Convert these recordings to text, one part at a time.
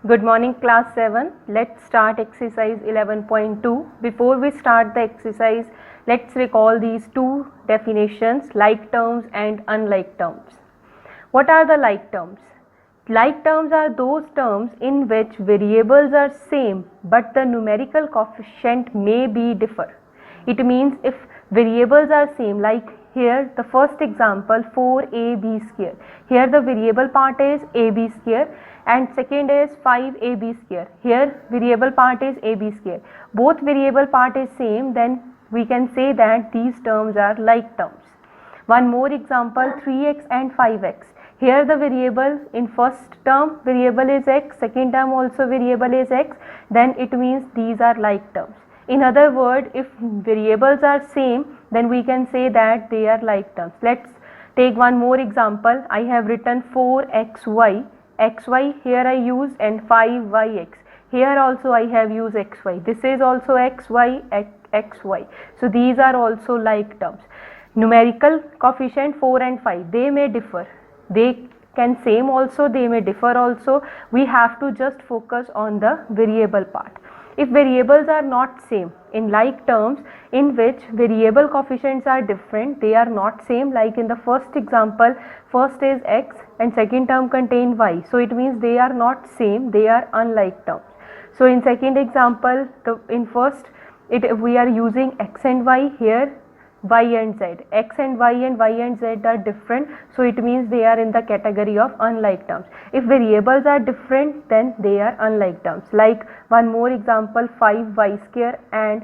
Good morning class 7. Let's start exercise 11.2. Before we start the exercise, let's recall these two definitions, like terms and unlike terms. What are the like terms? Like terms are those terms in which variables are same but the numerical coefficient may be differ. It means if variables are same, like here the first example 4ab square, here the variable part is ab square and second is 5ab square, here variable part is ab square, both variable part is same, then we can say that these terms are like terms. One more example, 3x and 5x. Here the variable in first term variable is x, second term also variable is x, then it means these are like terms. In other words, if variables are same, then we can say that they are like terms. Let's take one more example. I have written 4xy, xy here I use and 5yx. Here also I have used xy. This is also xy, xy. So these are also like terms. Numerical coefficient 4 and 5, they may differ. They can same also, they may differ also. We have to just focus on the variable part. If variables are not same, in like terms in which variable coefficients are different, they are not same, like in the first example, first is x and second term contain y. So it means they are not same, they are unlike terms. So in second example, in first we are using x and y, here y and z, x and y and z are different, so it means they are in the category of unlike terms. If variables are different, then they are unlike terms. Like one more example, 5y square and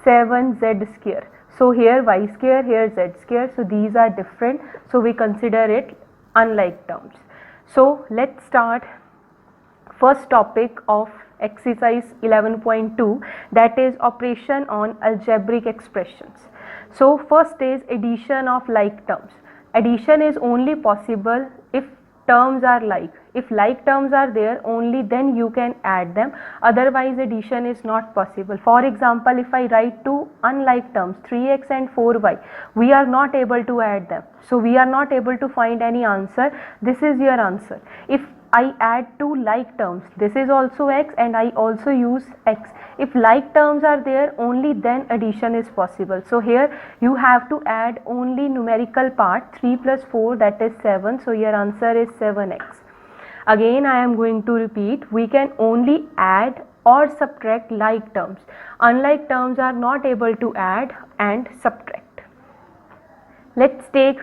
7z square. So here y square, here z square, so these are different, so we consider it unlike terms. So let's start first topic of exercise 11.2, that is operation on algebraic expressions. So first is addition of like terms. Addition is only possible if terms are like. If like terms are there, only then you can add them, otherwise addition is not possible. For example, if I write two unlike terms 3x and 4y, we are not able to add them, so we are not able to find any answer. This is your answer. If I add two like terms, this is also x and I also use x. If like terms are there, only then addition is possible. So here you have to add only numerical part, 3 plus 4, that is 7. So your answer is 7x. Again I am going to repeat, we can only add or subtract like terms. Unlike terms are not able to add and subtract. Let's take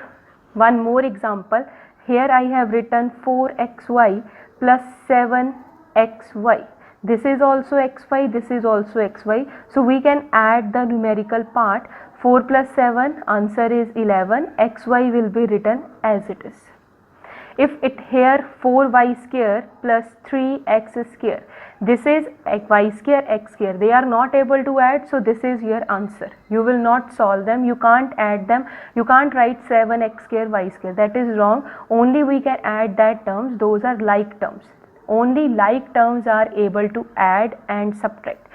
one more example. Here I have written 4xy plus 7xy. This is also xy, this is also xy. So we can add the numerical part. 4 plus 7, answer is 11. xy will be written as it is. If it here 4y square plus 3x square, this is y square, x square, they are not able to add, so this is your answer. You will not solve them, you can't add them, you can't write 7x square y square, that is wrong. Only we can add that terms, those are like terms. Only like terms are able to add and subtract.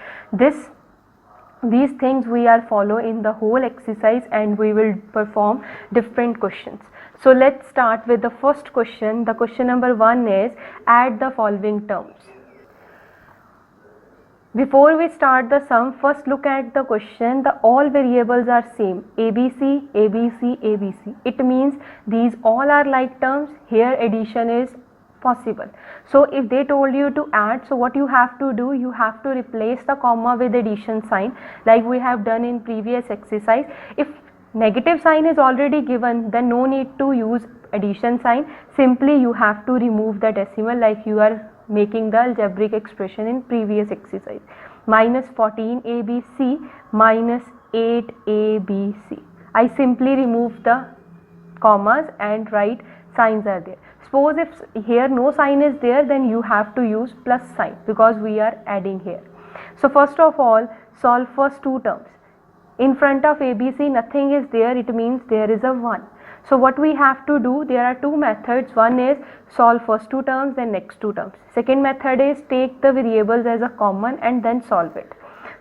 These things we are follow in the whole exercise and we will perform different questions. So let's start with the first question. The question number 1 is add the following terms. Before we start the sum, first look at the question. The all variables are same, ABC, ABC, ABC. It means these all are like terms. Here addition is possible. So if they told you to add, so what you have to do, you have to replace the comma with addition sign, like we have done in previous exercise. If negative sign is already given, then no need to use addition sign. Simply you have to remove the decimal, like you are making the algebraic expression in previous exercise. Minus 14abc minus 8abc. I simply remove the commas and write signs are there. Suppose if here no sign is there, then you have to use plus sign because we are adding here. So first of all, solve first two terms. In front of ABC nothing is there, it means there is a 1. So what we have to do, there are two methods. One is solve first two terms, then next two terms. Second method is take the variables as a common and then solve it.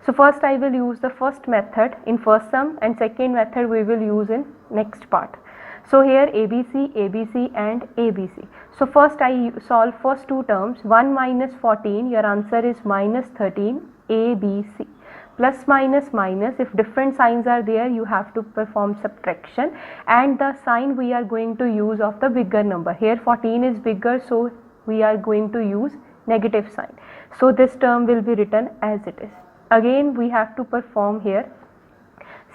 So first I will use the first method in first sum and second method we will use in next part. So here ABC, ABC and ABC. So first I solve first two terms. 1 minus 14, your answer is minus 13, ABC. Plus minus minus, if different signs are there, you have to perform subtraction, and the sign we are going to use of the bigger number. Here 14 is bigger, so we are going to use negative sign. So this term will be written as it is. Again we have to perform here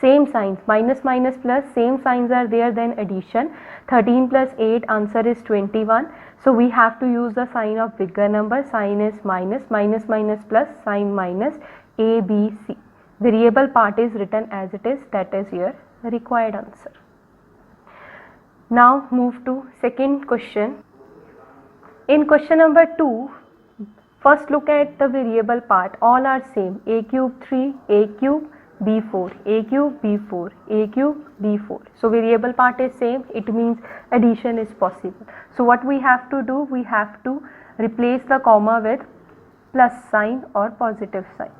same signs, minus minus plus, same signs are there, then addition. 13 plus 8, answer is 21. So we have to use the sign of bigger number. Sign is minus, minus minus plus, sign minus, ABC. Variable part is written as it is, that is your required answer. Now move to second question. In question number 2, first look at the variable part. All are same. A cube 3, A cube B4, A cube B4, A cube B4. So variable part is same, it means addition is possible. So what we have to do, we have to replace the comma with plus sign or positive sign.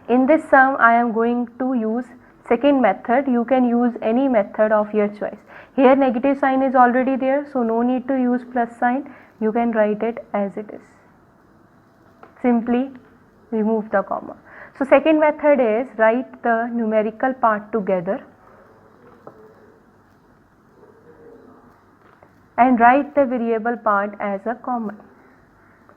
In this sum I am going to use second method. You can use any method of your choice. Here negative sign is already there, so no need to use plus sign. You can write it as it is. Simply remove the comma. So second method is write the numerical part together and write the variable part as a common.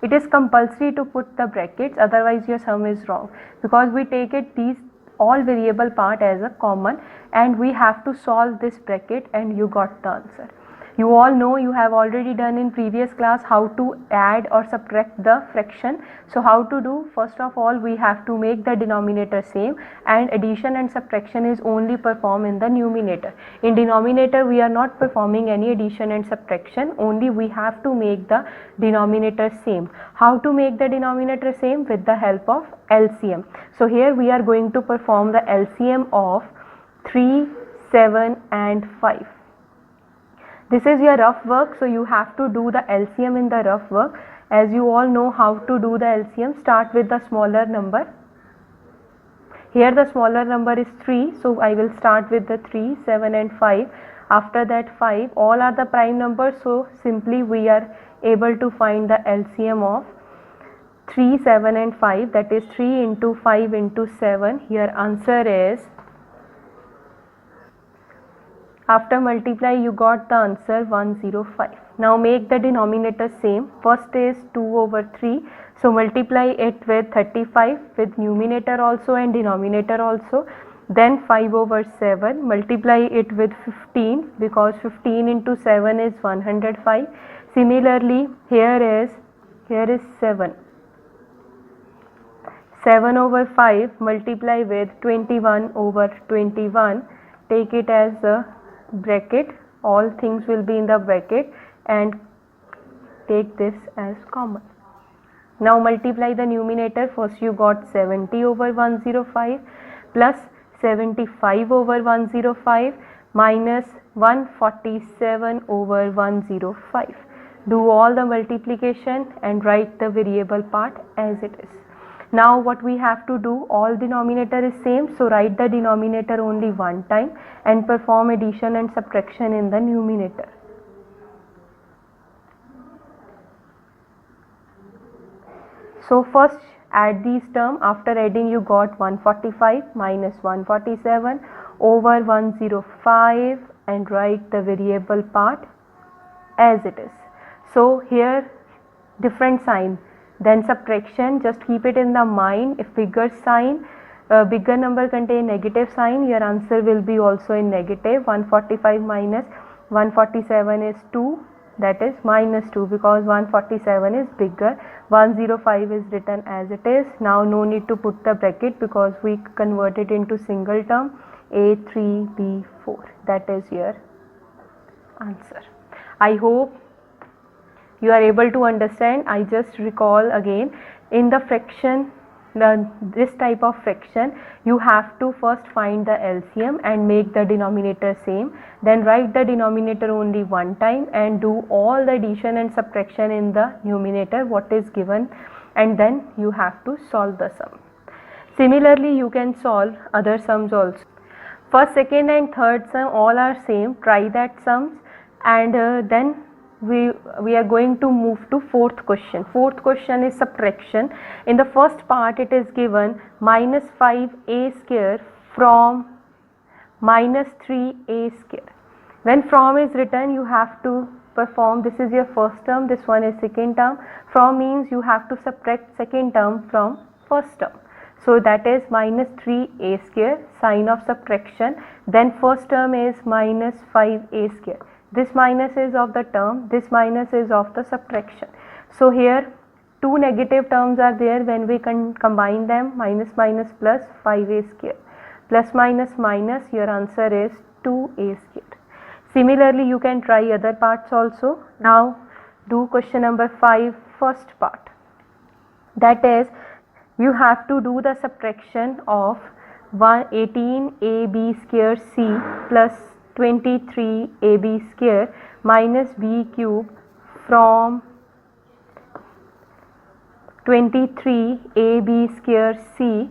It is compulsory to put the brackets, otherwise your sum is wrong, because we take it these all variable part as a common and we have to solve this bracket and you got the answer. You all know, you have already done in previous class how to add or subtract the fraction. So how to do? First of all, we have to make the denominator same, and addition and subtraction is only performed in the numerator. In denominator we are not performing any addition and subtraction, only we have to make the denominator same. How to make the denominator same? With the help of LCM. So here we are going to perform the LCM of 3, 7 and 5. This is your rough work, so you have to do the LCM in the rough work. As you all know how to do the LCM, start with the smaller number. Here the smaller number is 3, so I will start with the 3, 7 and 5. After that 5, all are the prime numbers, so simply we are able to find the LCM of 3, 7 and 5, that is 3 into 5 into 7. Here answer is, after multiply you got the answer 105. Now make the denominator same. First is 2 over 3. So multiply it with 35 with numerator also and denominator also. Then 5 over 7. Multiply it with 15 because 15 into 7 is 105. Similarly here is 7. 7 over 5 multiply with 21 over 21. Take it as a bracket, all things will be in the bracket, and take this as common. Now multiply the numerator. First you got 70 over 105 plus 75 over 105 minus 147 over 105. Do all the multiplication and write the variable part as it is. Now what we have to do, all denominator is same, so write the denominator only one time and perform addition and subtraction in the numerator. So first add these terms. After adding you got 145 minus 147 over 105 and write the variable part as it is. So here different sign, then subtraction, just keep it in the mind. If bigger sign, bigger number contain negative sign, your answer will be also in negative. 145 minus 147 is 2, that is minus 2 because 147 is bigger. 105 is written as it is. Now no need to put the bracket because we convert it into single term, A3B4. That is your answer. I hope you are able to understand. I just recall again, in the fraction, this type of fraction, you have to first find the LCM and make the denominator same, then write the denominator only one time and do all the addition and subtraction in the numerator what is given, and then you have to solve the sum. Similarly you can solve other sums also. First, second and third sum all are same, try that sums, and then we are going to move to fourth question. Fourth question is subtraction. In the first part it is given minus 5a square from minus 3a square. When from is written, you have to perform, this is your first term, this one is second term. From means you have to subtract second term from first term. So that is minus 3a square, sign of subtraction. Then first term is minus 5a square. This minus is of the term, this minus is of the subtraction. So here two negative terms are there. When we can combine them, minus minus plus 5a square. Plus minus minus, your answer is 2a square. Similarly, you can try other parts also. Now do question number 5, first part. That is, you have to do the subtraction of 18ab square c plus 23ab square minus b cube from 23ab square c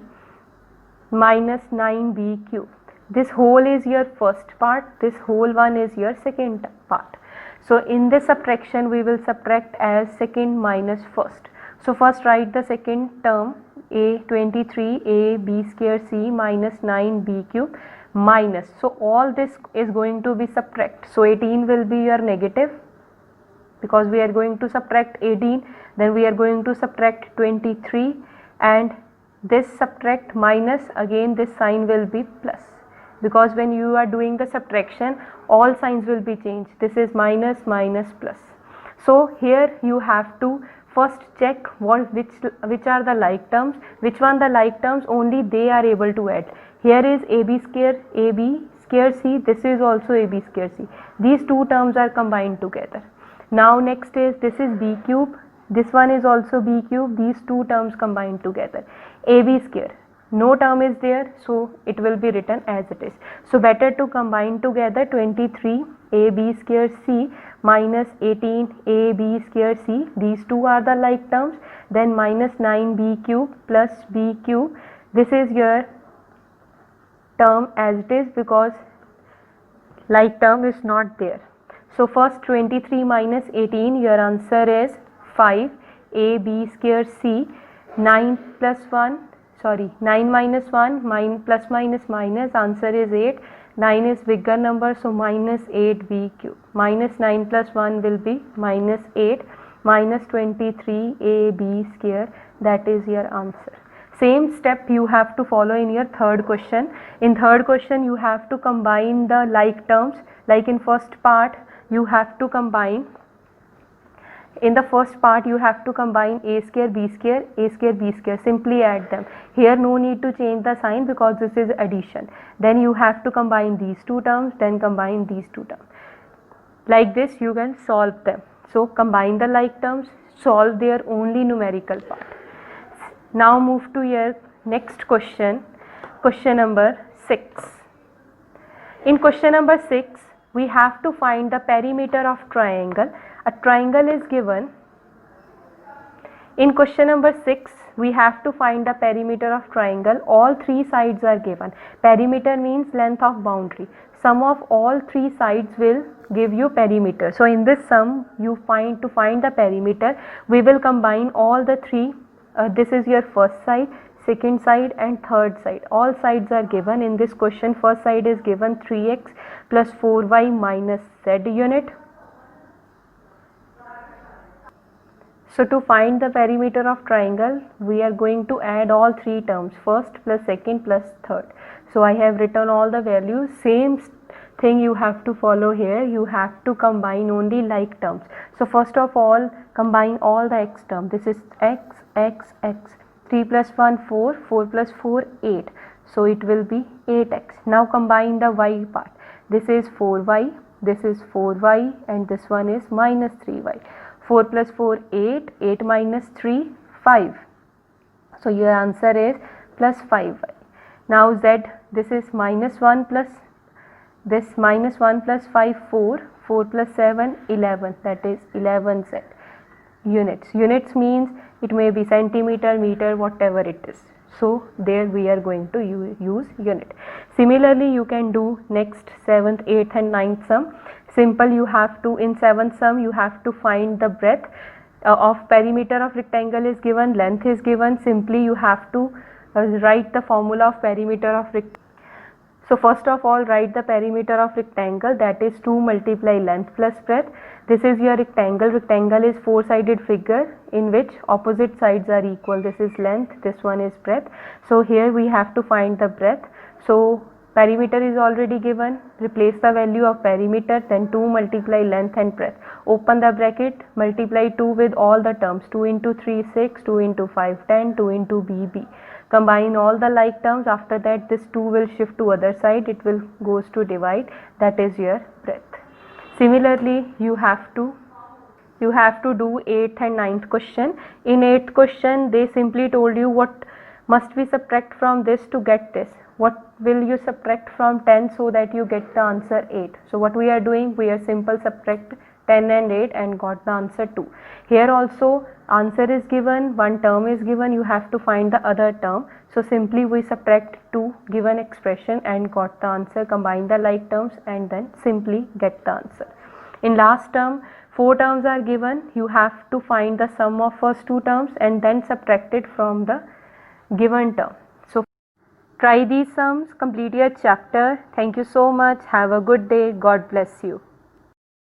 minus 9b cube. This whole is your first part, this whole one is your second part. So in this subtraction we will subtract as second minus first. So first write the second term, a 23ab square c minus 9b cube minus. So all this is going to be subtract. So 18 will be your negative because we are going to subtract 18. Then we are going to subtract 23 and this subtract minus, again this sign will be plus, because when you are doing the subtraction all signs will be changed. This is minus minus plus. So here you have to first check which are the like terms, which one the like terms, only they are able to add. Here is ab square c, this is also ab square c. These two terms are combined together. Now next is, this is b cube, this one is also b cube, these two terms combined together. ab square, no term is there, so it will be written as it is. So better to combine together 23 ab square c minus 18 ab square c, these two are the like terms. Then minus 9b cube plus b cube, this is your term as it is because like term is not there. So first 23 minus 18, your answer is 5 ab square c, 9 plus 1, sorry 9 minus 1, plus minus minus, answer is 8. 9 is bigger number, so minus 8b cube. Minus 9 plus 1 will be minus 8 minus 23ab square, that is your answer. Same step you have to follow in your third question. In third question you have to combine the like terms, like in first part you have to combine. In the first part you have to combine a square, b square, a square, b square, simply add them. Here no need to change the sign because this is addition. Then you have to combine these two terms, then combine these two terms. Like this you can solve them. So combine the like terms, solve their only numerical part. Now move to your next question, question number 6. In question number 6, we have to find the perimeter of triangle. A triangle is given. In question number 6, we have to find the perimeter of triangle. All three sides are given. Perimeter means length of boundary. Sum of all three sides will give you perimeter. So in this sum, to find the perimeter, we will combine all the three. This is your first side, second side and third side. All sides are given in this question. First side is given 3x plus 4y minus z unit. So to find the perimeter of triangle, we are going to add all three terms, first plus second plus third. So I have written all the values. Same thing you have to follow here. You have to combine only like terms. So first of all, combine all the x terms. This is x, x, x. 3 plus 1, 4, 4 plus 4, 8. So it will be 8x. Now combine the y part. This is 4y, this is 4y and this one is minus 3y. 4 plus 4, 8, 8 minus 3, 5. So your answer is plus 5y. Now z, this is minus 1 plus, this minus 1 plus 5, 4, 4 plus 7, 11, that is 11z. Units. Units means it may be centimeter, meter, whatever it is. So there we are going to use unit. Similarly, you can do next 7th, 8th and 9th sum. Simple, you have to, in 7th sum you have to find the breadth of perimeter of rectangle is given, length is given. Simply you have to write the formula of perimeter of rectangle. So first of all, write the perimeter of rectangle, that is 2 multiply length plus breadth. This is your rectangle. Rectangle is four-sided figure in which opposite sides are equal. This is length, this one is breadth. So here we have to find the breadth. So perimeter is already given. Replace the value of perimeter, then 2 multiply length and breadth. Open the bracket, multiply 2 with all the terms. 2 into 3 6, 2 into 5 10, 2 into BB. Combine all the like terms. After that this 2 will shift to other side, it will goes to divide, that is your breadth. Similarly, you have to do 8th and 9th question. In 8th question they simply told you what must we subtract from this to get this. What will you subtract from 10 so that you get the answer 8? So what we are doing, we are simple subtract 10 and 8 and got the answer 2. Here also answer is given, one term is given, you have to find the other term. So simply we subtract 2 given expression and got the answer, combine the like terms and then simply get the answer. In last term, 4 terms are given, you have to find the sum of first 2 terms and then subtract it from the given term. So try these sums, complete your chapter. Thank you so much. Have a good day. God bless you.